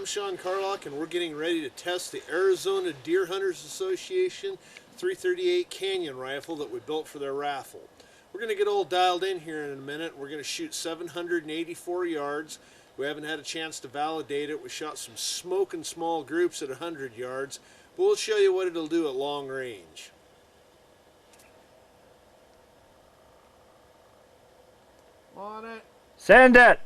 I'm Sean Carlock, and we're getting ready to test the Arizona Deer Hunters Association 338 Canyon rifle that we built for their raffle. We're going to get all dialed in here in a minute. We're going to shoot 784 yards. We haven't had a chance to validate it. We shot some smoking small groups at 100 yards, but we'll show you what it'll do at long range. On it. Send it.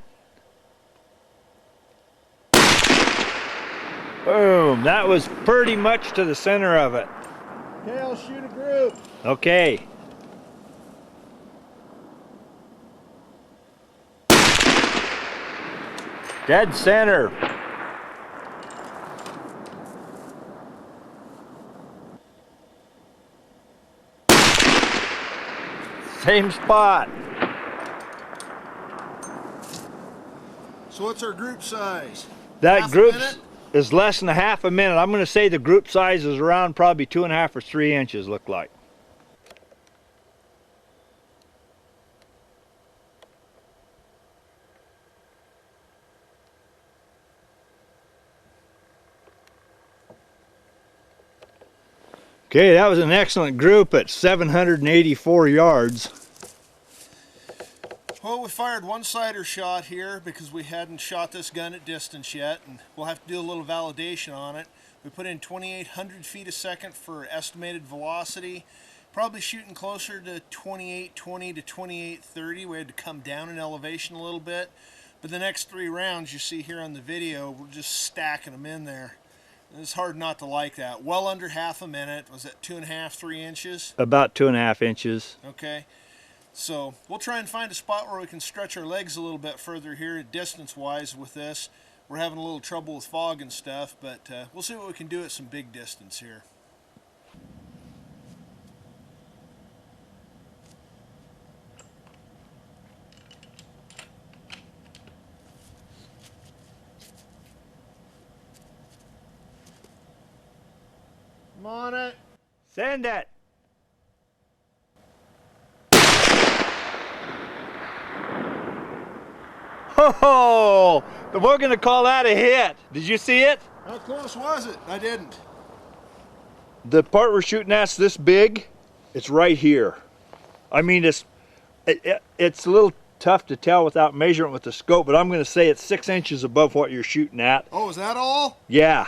Boom, that was pretty much to the center of it. Okay, I'll shoot a group. Okay. Dead center. Same spot. So what's our group size? That group is less than a half a minute. I'm going to say the group size is around probably 2.5 or 3 inches, look like. Okay, that was an excellent group at 784 yards. Well, we fired one-sider shot here because we hadn't shot this gun at distance yet, and we'll have to do a little validation on it. We put in 2,800 feet a second for estimated velocity, probably shooting closer to 2820 to 2830. We had to come down in elevation a little bit, but the next 3 rounds you see here on the video, we're just stacking them in there. And it's hard not to like that. Well under half a minute. Was that 2.5, 3 inches? About 2.5 inches. Okay. So we'll try and find a spot where we can stretch our legs a little bit further here distance-wise with this. We're having a little trouble with fog and stuff, but we'll see what we can do at some big distance here. I'm on it. Send it. Oh, we're going to call that a hit. Did you see it? How close was it? I didn't. The part we're shooting at's this big. It's right here. I mean, it's a little tough to tell without measuring with the scope, but I'm going to say it's 6 inches above what you're shooting at. Oh, is that all? Yeah.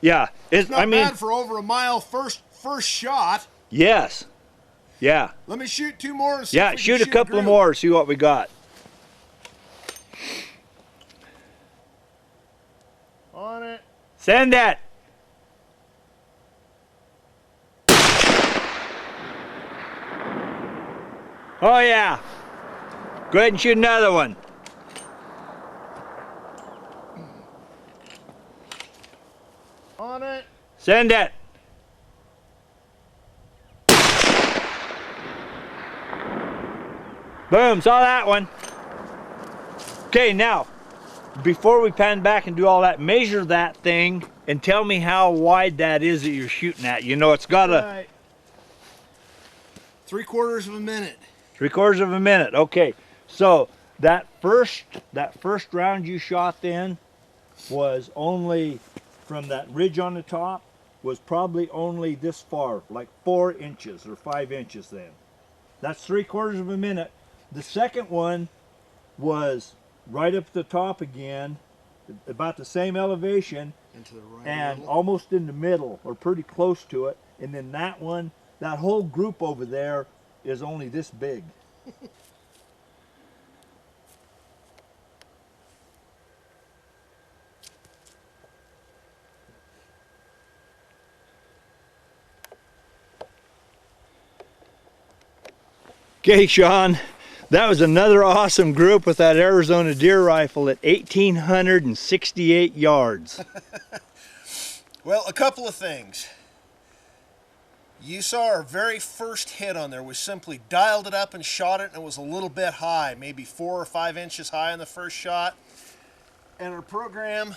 Yeah. It's not bad for over a mile first shot. Yes. Yeah. Let me shoot 2 more and see yeah, if we shoot can a couple more, see what we got. On it. Send it. Oh yeah. Go ahead and shoot another one. On it. Send it. Boom, saw that one. Okay, now, before we pan back and do all that, measure that thing and tell me how wide that is that you're shooting at. You know, it's got a... 3/4 of a minute. 3/4 of a minute, okay. So, that first round you shot then was only, from that ridge on the top, was probably only this far, like 4 inches or 5 inches then. That's 3/4 of a minute. The second one was right up at the top again, about the same elevation, into the right and middle. Almost in the middle, or pretty close to it. And then that one, that whole group over there is only this big. Okay, Sean. That was another awesome group with that Arizona deer rifle at 1,868 yards. Well, a couple of things. You saw our very first hit on there. We simply dialed it up and shot it, and it was a little bit high, maybe 4 or 5 inches high on the first shot. And our program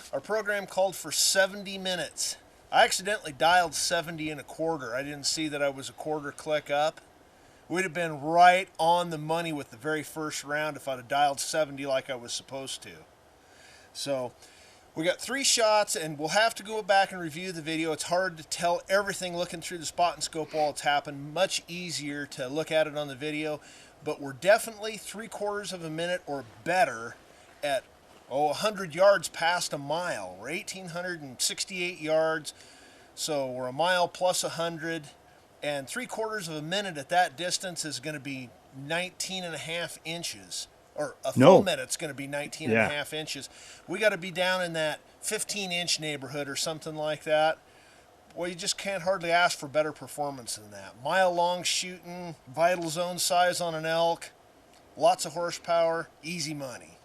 called for 70 minutes. I accidentally dialed 70 1/4. I didn't see that I was a quarter click up. We'd have been right on the money with the very first round if I'd have dialed 70 like I was supposed to. So We got 3 shots, and we'll have to go back and review the video. It's hard to tell everything looking through the spot and scope while it's happened. Much easier to look at it on the video, but we're definitely 3/4 of a minute or better at 100 yards past a mile. We're 1,868 yards, so we're a mile plus 100, and 3/4 of a minute at that distance is going to be 19.5 inches. Or a full minute's going to be 19.5 inches. We got to be down in that 15-inch neighborhood or something like that. Well, you just can't hardly ask for better performance than that. Mile-long shooting, vital zone size on an elk, lots of horsepower, easy money.